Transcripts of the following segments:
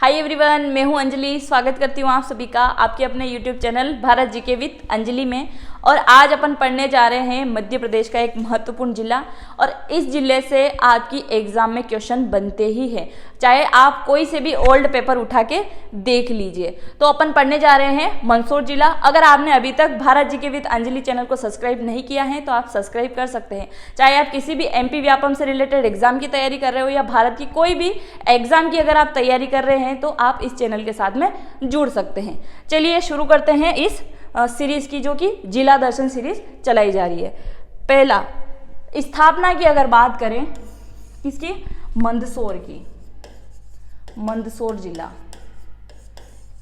Hi everyone, मैं हूं अंजलि। स्वागत करती हूं आप सभी का आपके अपने YouTube channel Bharat GK with Anjali में। और आज अपन पढ़ने जा रहे हैं मध्य प्रदेश का एक महत्वपूर्ण जिला, और इस जिले से आपकी एग्जाम में क्वेश्चन बनते ही हैं, चाहे आप कोई से भी ओल्ड पेपर उठा के देख लीजिए। तो अपन पढ़ने जा रहे हैं मंदसौर जिला। अगर आपने अभी तक Bharat GK with Anjali channel को सब्सक्राइब नहीं किया है तो आप सब्सक्राइब कर सकते हैं। चाहे आप किसी भी एमपी व्यापम से रिलेटेड एग्जाम की तैयारी कर रहे हो या भारत की कोई भी एग्जाम की अगर आप तैयारी कर रहे हैं तो आप इस चैनल के साथ में जुड़ सकते हैं। चलिए शुरू करते हैं इस सीरीज की, जो कि जिला दर्शन सीरीज चलाई जा रही है। पहला, स्थापना की अगर बात करें, किसकी? मंदसौर की। मंदसौर जिला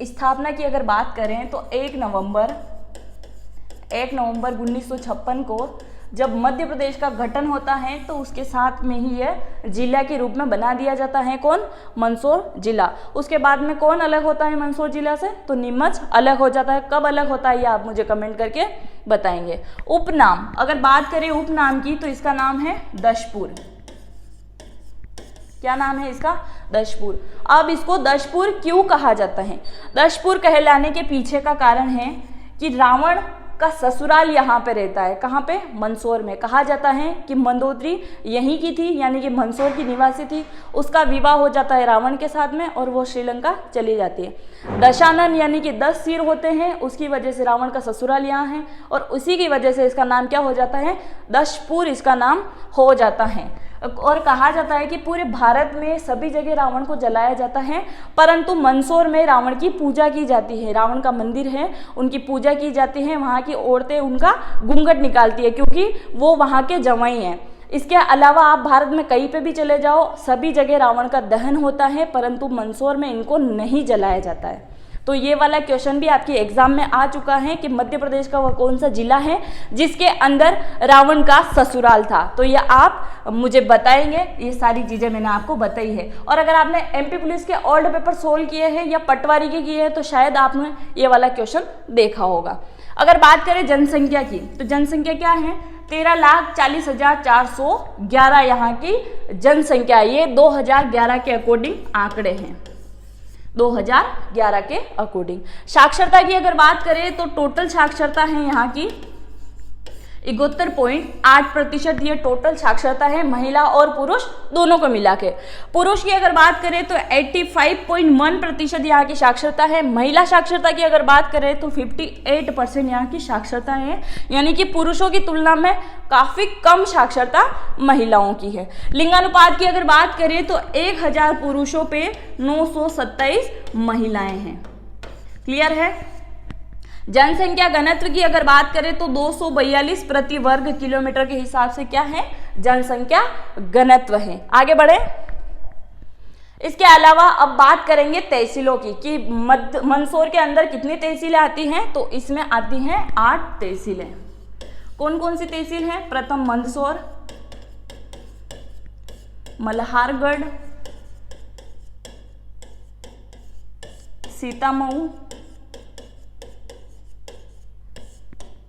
स्थापना की अगर बात करें तो 1 नवंबर 1956 को जब मध्य प्रदेश का गठन होता है तो उसके साथ में ही यह जिला के रूप में बना दिया जाता है। कौन? मंदसौर जिला। उसके बाद में कौन अलग होता है मंदसौर जिला से? तो नीमच अलग हो जाता है। कब अलग होता है ये आप मुझे कमेंट करके बताएंगे। उपनाम, अगर बात करें उपनाम की तो इसका नाम है दशपुर। क्या नाम है इसका? दशपुर। अब इसको दशपुर क्यों कहा जाता है? दशपुर कहलाने के पीछे का कारण है कि रावण का ससुराल यहाँ पे रहता है। कहाँ पे? मंदसौर में। कहा जाता है कि मंदोदरी यहीं की थी, यानी कि मंदसौर की निवासी थी। उसका विवाह हो जाता है रावण के साथ में और वो श्रीलंका चली जाती है। दशानन यानी कि 10 सिर होते हैं, उसकी वजह से रावण का ससुराल यहाँ है और उसी की वजह से इसका नाम क्या हो जाता है? दशपुर इसका नाम हो जाता है। और कहा जाता है कि पूरे भारत में सभी जगह रावण को जलाया जाता है, परंतु मंदसौर में रावण की पूजा की जाती है। रावण का मंदिर है, उनकी पूजा की जाती है। वहाँ की औरतें उनका घूंघट निकालती है क्योंकि वो वहाँ के जवाई हैं। इसके अलावा आप भारत में कहीं पे भी चले जाओ, सभी जगह रावण का दहन होता है, परंतु मंदसौर में इनको नहीं जलाया जाता है। तो ये वाला क्वेश्चन भी आपके एग्जाम में आ चुका है कि मध्य प्रदेश का वह कौन सा जिला है जिसके अंदर रावण का ससुराल था। तो ये आप मुझे बताएंगे। ये सारी चीजें मैंने आपको बताई है। और अगर आपने एमपी पुलिस के ओल्ड पेपर सोल्व किए हैं या पटवारी के किए हैं तो शायद आपने ये वाला क्वेश्चन देखा होगा। अगर बात करें जनसंख्या की तो जनसंख्या क्या है? 13,40,411 यहाँ की जनसंख्या। ये 2011 के अकॉर्डिंग आंकड़े हैं। 2011 के अकॉर्डिंग। साक्षरता की अगर बात करें तो टोटल साक्षरता है यहाँ की 71.8%। ये टोटल साक्षरता है महिला और पुरुष दोनों को मिला के। पुरुष की अगर बात करें तो 85.1% यहाँ की साक्षरता है। महिला साक्षरता की अगर बात करें तो 58% यहाँ की साक्षरता है, यानी कि पुरुषों की तुलना में काफी कम साक्षरता महिलाओं की है। लिंगानुपात की अगर बात करें तो 1000 पुरुषों पे 927 महिलाएं हैं। क्लियर है? जनसंख्या घनत्व की अगर बात करें तो 242 प्रति वर्ग किलोमीटर के हिसाब से क्या है? जनसंख्या घनत्व है। आगे बढ़े। इसके अलावा अब बात करेंगे तहसीलों की कि मंदसौर के अंदर कितनी तहसीलें आती हैं? तो इसमें आती हैं 8 तहसीलें। कौन कौन सी तहसील है? प्रथम मंदसौर, मल्हारगढ़, सीतामऊ,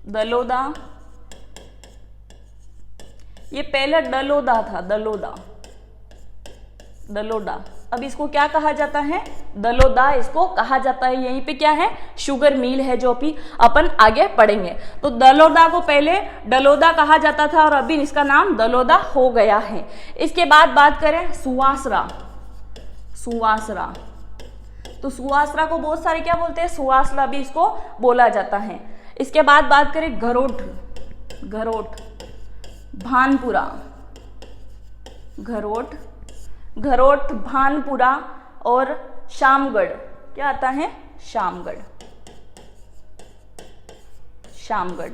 दलोदा। ये पहला दलोदा था, दलोदा। अब इसको क्या कहा जाता है? दलोदा इसको कहा जाता है। यहीं पे क्या है? शुगर मिल है, जो भी अपन आगे पढ़ेंगे। तो दलोदा को पहले दलोदा कहा जाता था और अभी इसका नाम दलोदा हो गया है। इसके बाद बात करें सुवासरा। तो सुवासरा को बहुत सारे क्या बोलते हैं? सुवासरा भी इसको बोला जाता है। इसके बाद बात करें घरोट, भानपुरा, घरोट, भानपुरा और शामगढ़। क्या आता है? शामगढ़।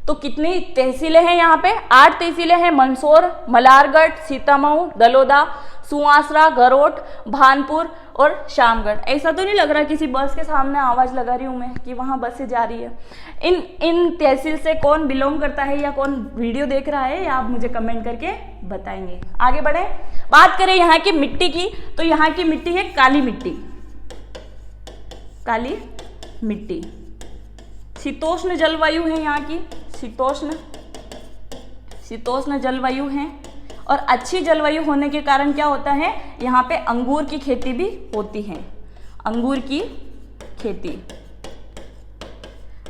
तो कितनी तहसीलें हैं यहाँ पे? 8 तहसीलें हैं। मंदसौर, मल्हारगढ़, सीतामऊ, दलोदा, सुवासरा, घरोट, भानपुर और शामगढ़। ऐसा तो नहीं लग रहा किसी बस के सामने आवाज लगा रही हूं मैं कि वहां बस से जा रही है। इन तहसील से कौन बिलोंग करता है या कौन वीडियो देख रहा है, या आप मुझे कमेंट करके बताएंगे। आगे बढ़े। बात करें यहाँ की मिट्टी की तो यहाँ की मिट्टी है काली मिट्टी। शीतोष्ण जलवायु है यहाँ की, शीतोष्ण जलवायु है। और अच्छी जलवायु होने के कारण क्या होता है, यहाँ पे अंगूर की खेती भी होती है। अंगूर की खेती,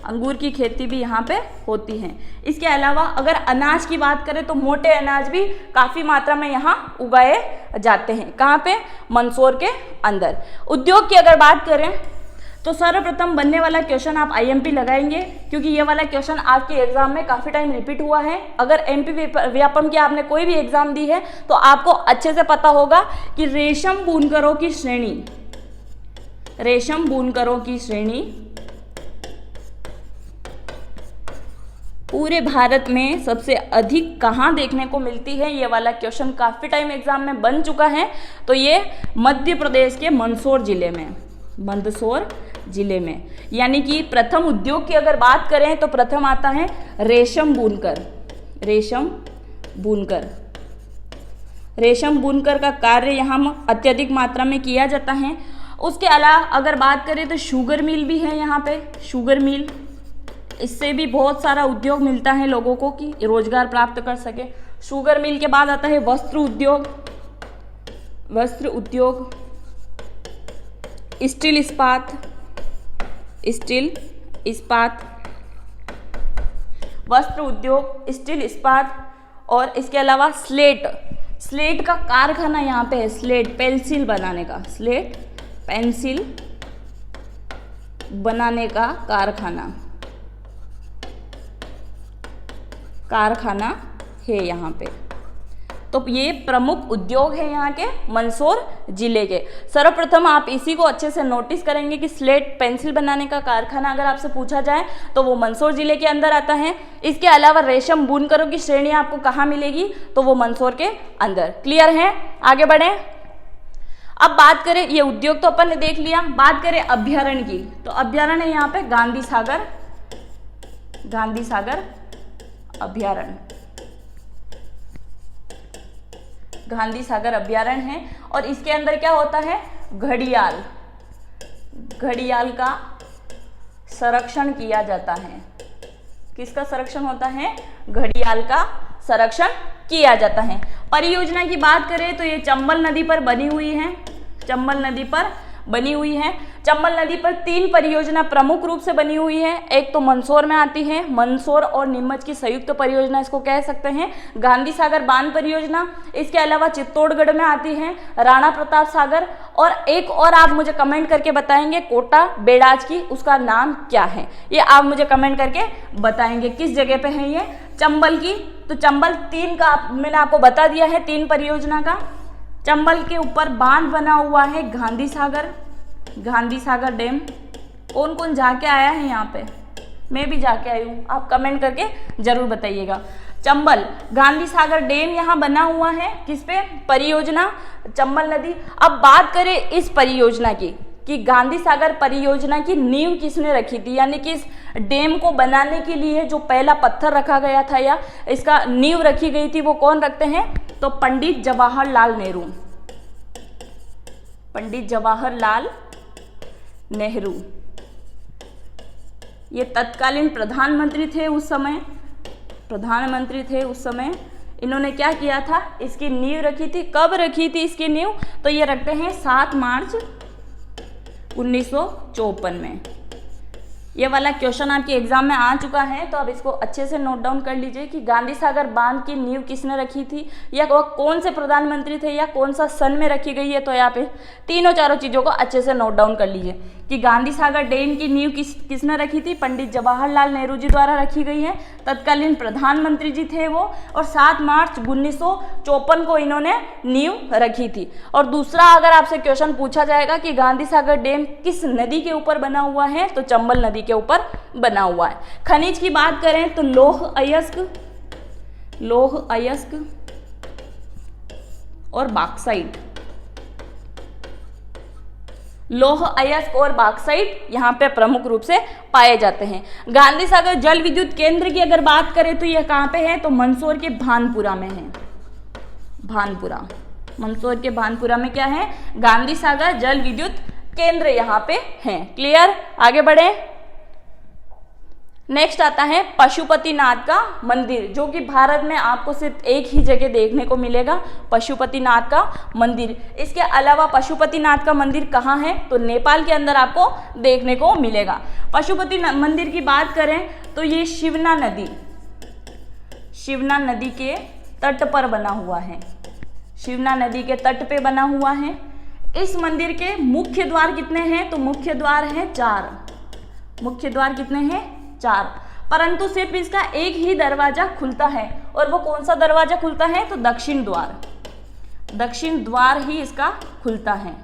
अंगूर की खेती भी यहाँ पे होती है। इसके अलावा अगर अनाज की बात करें तो मोटे अनाज भी काफ़ी मात्रा में यहाँ उगाए जाते हैं। कहाँ पे? मंदसौर के अंदर। उद्योग की अगर बात करें तो सर्वप्रथम बनने वाला क्वेश्चन आप IMP लगाएंगे, क्योंकि ये वाला क्वेश्चन आपके एग्जाम में काफ़ी टाइम रिपीट हुआ है। अगर MP व्यापम की आपने कोई भी एग्जाम दी है तो आपको अच्छे से पता होगा कि रेशम बुनकरों की श्रेणी, रेशम बुनकरों की श्रेणी पूरे भारत में सबसे अधिक कहाँ देखने को मिलती है। ये वाला क्वेश्चन काफ़ी टाइम एग्जाम में बन चुका है। तो ये मध्य प्रदेश के मंदसौर जिले में, मंदसौर जिले में, यानी कि प्रथम उद्योग की अगर बात करें तो प्रथम आता है रेशम बुनकर, रेशम बुनकर। रेशम बुनकर का कार्य यहाँ अत्यधिक मात्रा में किया जाता है। उसके अलावा अगर बात करें तो शुगर मिल भी है यहाँ पे, शुगर मिल, इससे भी बहुत सारा उद्योग मिलता है लोगों को कि रोजगार प्राप्त कर सके। शुगर मिल के बाद आता है वस्त्र उद्योग, वस्त्र उद्योग, स्टील इस्पात, स्टील इस्पात, वस्त्र उद्योग, स्टील इस्पात, और इसके अलावा स्लेट, स्लेट का कारखाना यहाँ पे है, स्लेट पेंसिल बनाने का, स्लेट पेंसिल बनाने का कारखाना, कारखाना है यहाँ पे। तो ये प्रमुख उद्योग है यहाँ के मंदसौर जिले के। सर्वप्रथम आप इसी को अच्छे से नोटिस करेंगे कि स्लेट पेंसिल बनाने का कारखाना अगर आपसे पूछा जाए तो वो मंदसौर जिले के अंदर आता है। इसके अलावा रेशम बुनकरों की श्रेणी आपको कहाँ मिलेगी? तो वो मंदसौर के अंदर। क्लियर है? आगे बढ़े। अब बात करें, ये उद्योग तो अपन ने देख लिया, बात करें अभ्यारण्य की, तो अभ्यारण्य है यहाँ पे गांधी सागर, गांधी सागर अभ्यारण्य, गांधी सागर अभ्यारण्य है। और इसके अंदर क्या होता है? घड़ियाल, घड़ियाल का संरक्षण किया जाता है। किसका संरक्षण होता है? घड़ियाल का संरक्षण किया जाता है। परियोजना की बात करें तो ये चंबल नदी पर बनी हुई है, चंबल नदी पर बनी हुई है। चंबल नदी पर 3 परियोजना प्रमुख रूप से बनी हुई है। एक तो मंदसौर में आती है, मंदसौर और नीमच की संयुक्त परियोजना इसको कह सकते हैं, गांधी सागर बांध परियोजना। इसके अलावा चित्तौड़गढ़ में आती है राणा प्रताप सागर, और एक और आप मुझे कमेंट करके बताएंगे कोटा बेड़ाज की, उसका नाम क्या है, ये आप मुझे कमेंट करके बताएंगे किस जगह पे है ये चंबल की। तो चंबल 3 का मैंने आपको बता दिया है, 3 परियोजना का। चंबल के ऊपर बांध बना हुआ है गांधी सागर, गांधी सागर डैम। कौन कौन जाके आया है यहाँ पे? मैं भी जाके आई हूँ, आप कमेंट करके जरूर बताइएगा। चंबल गांधी सागर डैम यहाँ बना हुआ है, किस पे? परियोजना चंबल नदी। अब बात करें इस परियोजना की कि गांधी सागर परियोजना की नींव किसने रखी थी, यानी कि इस डैम को बनाने के लिए जो पहला पत्थर रखा गया था या इसका नींव रखी गई थी, वो कौन रखते हैं? तो पंडित जवाहरलाल नेहरू, पंडित जवाहरलाल नेहरू। ये तत्कालीन प्रधानमंत्री थे उस समय, प्रधानमंत्री थे उस समय। इन्होंने क्या किया था? इसकी नींव रखी थी। कब रखी थी इसकी नींव? तो ये रखते हैं 7 मार्च 1954 में। ये वाला क्वेश्चन आपके एग्जाम में आ चुका है, तो अब इसको अच्छे से नोट डाउन कर लीजिए कि गांधी सागर बांध की नींव किसने रखी थी, या वह कौन से प्रधानमंत्री थे, या कौन सा सन में रखी गई है। तो यहाँ पे तीनों चारों चीज़ों को अच्छे से नोट डाउन कर लीजिए कि गांधी सागर डैम की नींव किसने रखी थी? पंडित जवाहरलाल नेहरू जी द्वारा रखी गई है। तत्कालीन प्रधानमंत्री जी थे वो, और 7 मार्च 1954 को इन्होंने नींव रखी थी। और दूसरा अगर आपसे क्वेश्चन पूछा जाएगा कि गांधी सागर डैम किस नदी के ऊपर बना हुआ है, तो चंबल नदी के ऊपर बना हुआ है। खनिज की बात करें तो लौह अयस्क, लौह अयस्क और बॉक्साइट, लौह अयस्क और बॉक्साइट यहाँ पे प्रमुख रूप से पाए जाते हैं। गांधी सागर जल विद्युत केंद्र की अगर बात करें तो यह कहाँ पे है? तो मंदसौर के भानपुरा में है, भानपुरा, मंदसौर के भानपुरा में क्या है? गांधी सागर जल विद्युत केंद्र यहाँ पे है। क्लियर? आगे बढ़े। नेक्स्ट आता है पशुपतिनाथ का मंदिर, जो कि भारत में आपको सिर्फ एक ही जगह देखने को मिलेगा, पशुपतिनाथ का मंदिर। इसके अलावा पशुपतिनाथ का मंदिर कहाँ है, तो नेपाल के अंदर आपको देखने को मिलेगा। पशुपति मंदिर की बात करें तो ये शिवना नदी के तट पर बना हुआ है, शिवना नदी के तट पे बना हुआ है। इस मंदिर के मुख्य द्वार कितने हैं, तो मुख्य द्वार है 4। मुख्य द्वार कितने हैं, 4, परंतु सिर्फ इसका एक ही दरवाजा खुलता है, और वो कौन सा दरवाजा खुलता है, तो दक्षिण द्वार ही इसका खुलता है।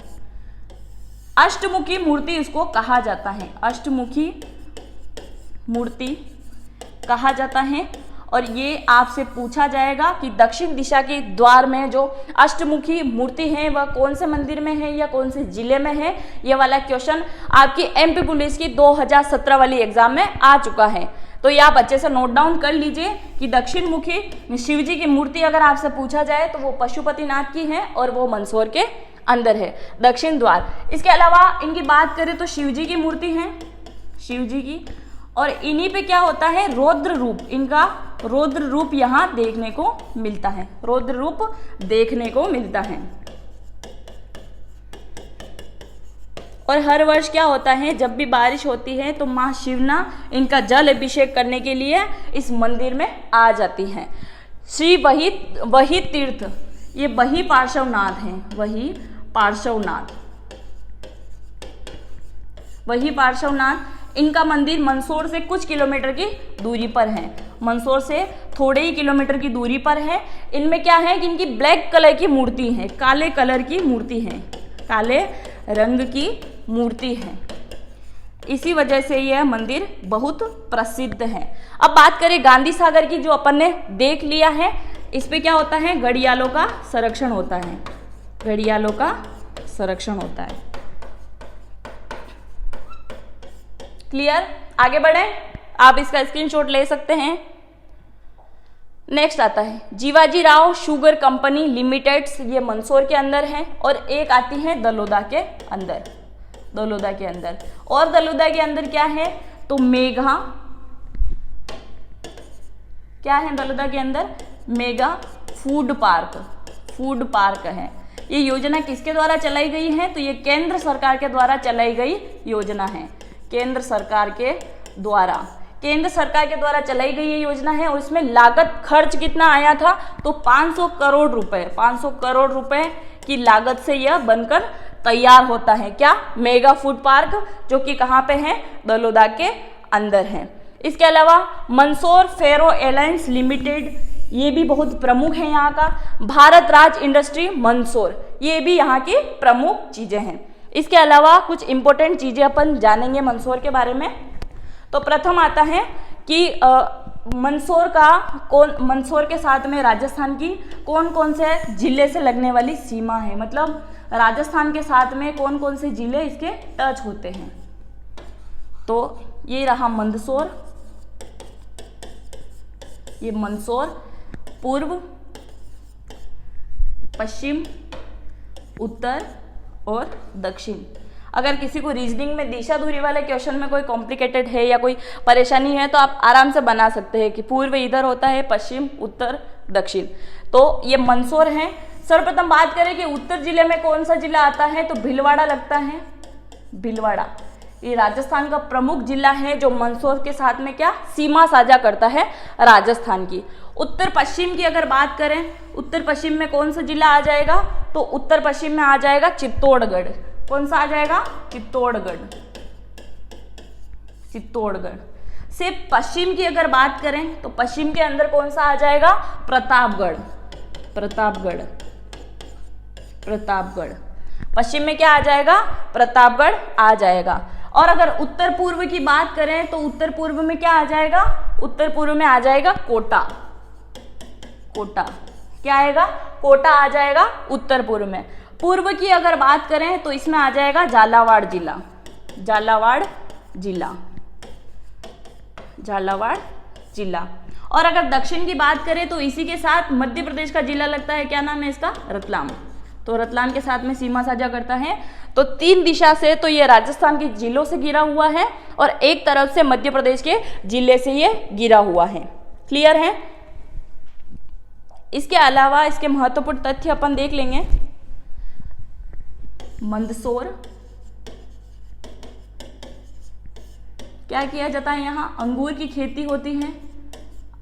अष्टमुखी मूर्ति इसको कहा जाता है, अष्टमुखी मूर्ति कहा जाता है। और ये आपसे पूछा जाएगा कि दक्षिण दिशा के द्वार में जो अष्टमुखी मूर्ति है वह कौन से मंदिर में है या कौन से जिले में है। ये वाला क्वेश्चन आपकी एमपी पुलिस की 2017 वाली एग्जाम में आ चुका है, तो ये आप अच्छे से नोट डाउन कर लीजिए कि दक्षिण मुखी शिव जी की मूर्ति अगर आपसे पूछा जाए तो वो पशुपतिनाथ की है और वो मंदसौर के अंदर है, दक्षिण द्वार। इसके अलावा इनकी बात करें तो शिव जी की मूर्ति है, शिव जी की, और इन्हीं पे क्या होता है, रौद्र रूप, इनका रौद्र रूप यहाँ देखने को मिलता है, रौद्र रूप देखने को मिलता है। और हर वर्ष क्या होता है, जब भी बारिश होती है तो माँ शिवना इनका जल अभिषेक करने के लिए इस मंदिर में आ जाती हैं। श्री वही तीर्थ, ये वही पार्श्वनाथ हैं, वही पार्श्वनाथ, इनका मंदिर मंदसौर से कुछ किलोमीटर की दूरी पर है, मंदसौर से थोड़े ही किलोमीटर की दूरी पर है। इनमें क्या है कि इनकी ब्लैक कलर की मूर्ति है, काले कलर की मूर्ति है, काले रंग की मूर्ति है, इसी वजह से यह मंदिर बहुत प्रसिद्ध है। अब बात करें गांधी सागर की, जो अपन ने देख लिया है, इस पे क्या होता है, घड़ियालों का संरक्षण होता है, घड़ियालों का संरक्षण होता है। क्लियर, आगे बढ़े, आप इसका स्क्रीनशॉट ले सकते हैं। नेक्स्ट आता है Jiwaji Rao sugar company limiteds, ये मंदसौर के अंदर है, और एक आती है दलोदा के अंदर, दलोदा के अंदर। और दलोदा के अंदर क्या है, तो मेगा, क्या है दलोदा के अंदर, मेगा फूड पार्क है। ये योजना किसके द्वारा चलाई गई है, तो ये केंद्र सरकार के द्वारा चलाई गई योजना है, केंद्र सरकार के द्वारा चलाई गई ये योजना है। और इसमें लागत खर्च कितना आया था, तो 500 करोड़ रुपए की लागत से यह बनकर तैयार होता है। क्या, मेगा फूड पार्क, जो कि कहाँ पे है, दलोदा के अंदर है। इसके अलावा मंदसौर फेरो एलायंस लिमिटेड, ये भी बहुत प्रमुख है यहाँ का। भारत राज इंडस्ट्री मंदसौर, ये भी यहाँ की प्रमुख चीजें हैं। इसके अलावा कुछ इंपॉर्टेंट चीजें अपन जानेंगे मंदसौर के बारे में। तो प्रथम आता है कि मंदसौर के साथ में राजस्थान की कौन कौन से जिले से लगने वाली सीमा है, मतलब राजस्थान के साथ में कौन कौन से जिले इसके टच होते हैं। तो ये रहा मंदसौर, ये मंदसौर पूर्व, पश्चिम, उत्तर और दक्षिण। अगर किसी को रीजनिंग में दिशा दूरी वाले क्वेश्चन में कोई कॉम्प्लिकेटेड है या कोई परेशानी है तो आप आराम से बना सकते हैं कि पूर्व इधर होता है, पश्चिम, उत्तर, दक्षिण। तो ये मंदसौर है। सर्वप्रथम बात करें कि उत्तर जिले में कौन सा जिला आता है, तो भीलवाड़ा लगता है, भीलवाड़ा। ये राजस्थान का प्रमुख जिला है जो मंदसौर के साथ में क्या सीमा साझा करता है राजस्थान की। उत्तर पश्चिम की अगर बात करें, उत्तर पश्चिम में कौन सा जिला आ जाएगा, तो उत्तर पश्चिम में आ जाएगा चित्तौड़गढ़। कौन सा आ जाएगा, चित्तौड़गढ़। से पश्चिम की अगर बात करें तो पश्चिम के अंदर कौन सा आ जाएगा, प्रतापगढ़। पश्चिम में क्या आ जाएगा, प्रतापगढ़ आ जाएगा। और अगर उत्तर पूर्व की बात करें तो उत्तर पूर्व में क्या आ जाएगा, उत्तर पूर्व में आ जाएगा कोटा। क्या आएगा, कोटा आ जाएगा उत्तर पूर्व में। पूर्व की अगर बात करें तो इसमें आ जाएगा झालावाड़ जिला। और अगर दक्षिण की बात करें तो इसी के साथ मध्य प्रदेश का जिला लगता है, क्या नाम है इसका, तो रतलाम के साथ में सीमा साझा करता है। तो 3 दिशा से तो ये राजस्थान के जिलों से घिरा हुआ है और एक तरफ से मध्य प्रदेश के जिले से ये घिरा हुआ है। क्लियर है? इसके अलावा इसके महत्वपूर्ण तथ्य अपन देख लेंगे। मंदसौर क्या किया जाता है, यहाँ अंगूर की खेती होती है।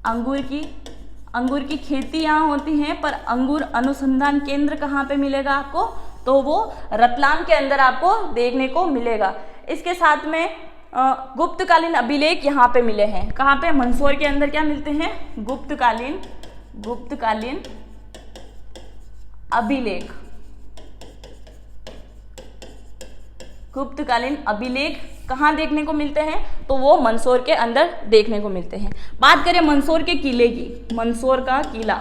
अंगूर की खेती यहाँ होती है, पर अंगूर अनुसंधान केंद्र कहाँ पे मिलेगा आपको, तो वो रतलाम के अंदर आपको देखने को मिलेगा। इसके साथ में गुप्तकालीन अभिलेख यहाँ पे मिले हैं। कहाँ पे? मंदसौर के अंदर क्या मिलते हैं? गुप्तकालीन अभिलेख। गुप्तकालीन अभिलेख कहाँ देखने को मिलते हैं, तो वो मंदसौर के अंदर देखने को मिलते हैं। बात करें मंदसौर के किले की, मंदसौर का किला,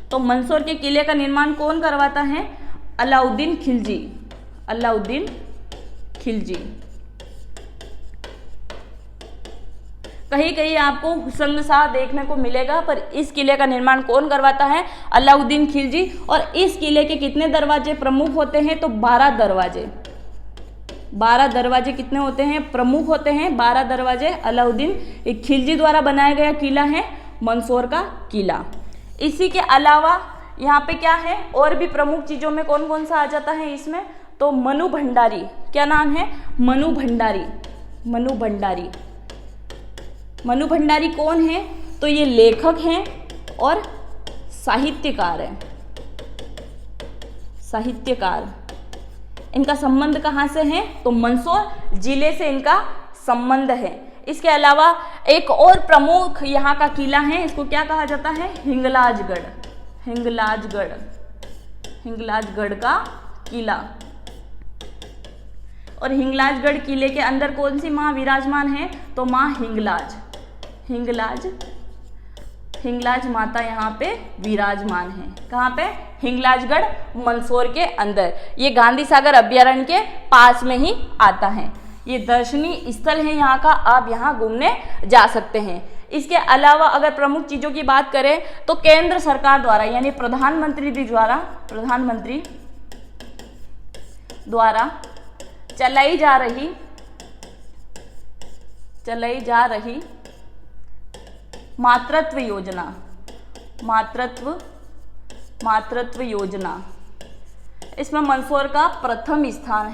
तो मंदसौर के किले का निर्माण कौन करवाता है? अलाउद्दीन खिलजी। कहीं कहीं आपको हुसंग शाह देखने को मिलेगा, पर इस किले का निर्माण कौन करवाता है? अलाउद्दीन खिलजी। और इस किले के कितने दरवाजे प्रमुख होते हैं? तो 12 दरवाजे। 12 दरवाजे कितने होते हैं? प्रमुख होते हैं 12 दरवाजे। अलाउद्दीन खिलजी द्वारा बनाया गया किला है मंदसौर का किला। इसी के अलावा यहाँ पे क्या है, और भी प्रमुख चीजों में कौन कौन सा आ जाता है इसमें, तो मनु भंडारी। क्या नाम है? मनु भंडारी कौन है? तो ये लेखक हैं और साहित्यकार हैं। इनका संबंध कहाँ से है? तो मंदसौर जिले से इनका संबंध है। इसके अलावा एक और प्रमुख यहाँ का किला है, इसको क्या कहा जाता है? हिंगलाजगढ़ का किला। और हिंगलाजगढ़ किले के अंदर कौन सी माँ विराजमान है? तो माँ हिंगलाज माता यहाँ पे विराजमान है। कहाँ पे? हिंगलाजगढ़ मंदसौर के अंदर। ये गांधी सागर अभ्यारण्य के पास में ही आता है। ये दर्शनीय स्थल है यहाँ का, आप यहाँ घूमने जा सकते हैं। इसके अलावा अगर प्रमुख चीजों की बात करें तो केंद्र सरकार द्वारा यानी प्रधानमंत्री द्वारा चलाई जा रही मातृत्व योजना, इसमें मंदसौर का प्रथम स्थान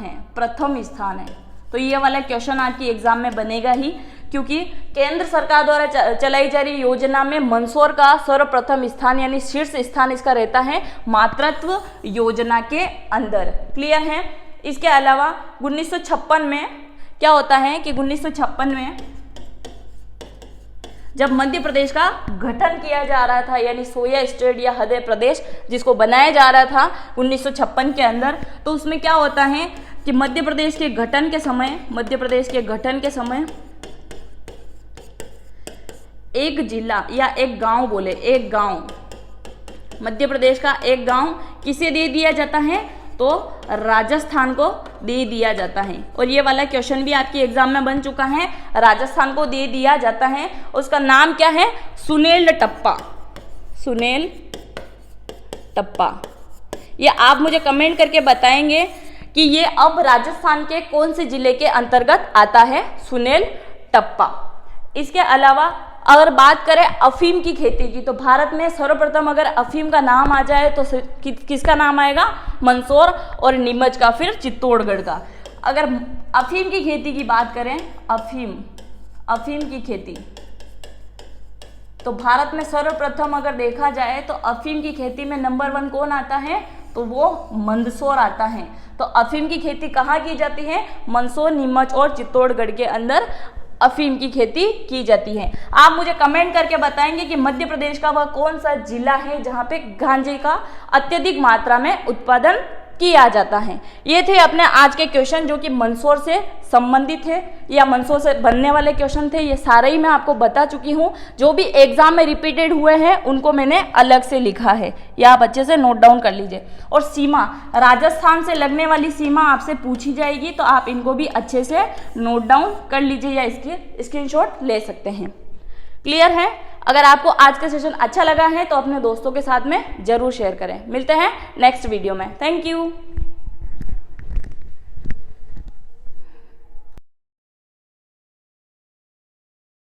है। तो ये वाला क्वेश्चन आपकी एग्जाम में बनेगा ही, क्योंकि केंद्र सरकार द्वारा चलाई जा रही योजना में मंदसौर का सर्वप्रथम स्थान यानी शीर्ष स्थान इसका रहता है मातृत्व योजना के अंदर। क्लियर है? इसके अलावा 1956 में क्या होता है कि 1956 में जब मध्य प्रदेश का गठन किया जा रहा था, यानी सोया स्टेट या हृदय प्रदेश जिसको बनाया जा रहा था 1956 के अंदर, तो उसमें क्या होता है कि मध्य प्रदेश के गठन के समय एक जिला या एक गांव मध्य प्रदेश का एक गांव किसे दे दिया जाता है? तो राजस्थान को दे दिया जाता है। और ये वाला क्वेश्चन भी आपके एग्जाम में बन चुका है, राजस्थान को दे दिया जाता है। उसका नाम क्या है? सुनेल टप्पा। ये आप मुझे कमेंट करके बताएंगे कि ये अब राजस्थान के कौन से जिले के अंतर्गत आता है सुनेल टप्पा। इसके अलावा अगर बात करें अफीम की खेती की, तो भारत में सर्वप्रथम अगर अफीम का नाम आ जाए तो किसका नाम आएगा? मंदसौर और नीमच का, फिर चित्तौड़गढ़ का। अगर अफीम की खेती की बात करें, अफीम की खेती, तो भारत में सर्वप्रथम अगर देखा जाए तो अफीम की खेती में नंबर 1 कौन आता है? तो वो मंदसौर आता है। तो अफीम की खेती कहाँ की जाती है? मंदसौर, नीमच और चित्तौड़गढ़ के अंदर अफीम की खेती की जाती है। आप मुझे कमेंट करके बताएंगे कि मध्य प्रदेश का वह कौन सा जिला है जहां पे गांजे का अत्यधिक मात्रा में उत्पादन किया जाता है। ये थे अपने आज के क्वेश्चन जो कि मंदसौर से संबंधित है या मंदसौर से बनने वाले क्वेश्चन थे। ये सारे ही मैं आपको बता चुकी हूँ। जो भी एग्जाम में रिपीटेड हुए हैं उनको मैंने अलग से लिखा है, या आप अच्छे से नोट डाउन कर लीजिए। और सीमा, राजस्थान से लगने वाली सीमा आपसे पूछी जाएगी, तो आप इनको भी अच्छे से नोट डाउन कर लीजिए या इसके स्क्रीनशॉट ले सकते हैं। क्लियर है? अगर आपको आज का सेशन अच्छा लगा है तो अपने दोस्तों के साथ में जरूर शेयर करें। मिलते हैं नेक्स्ट वीडियो में। Thank you.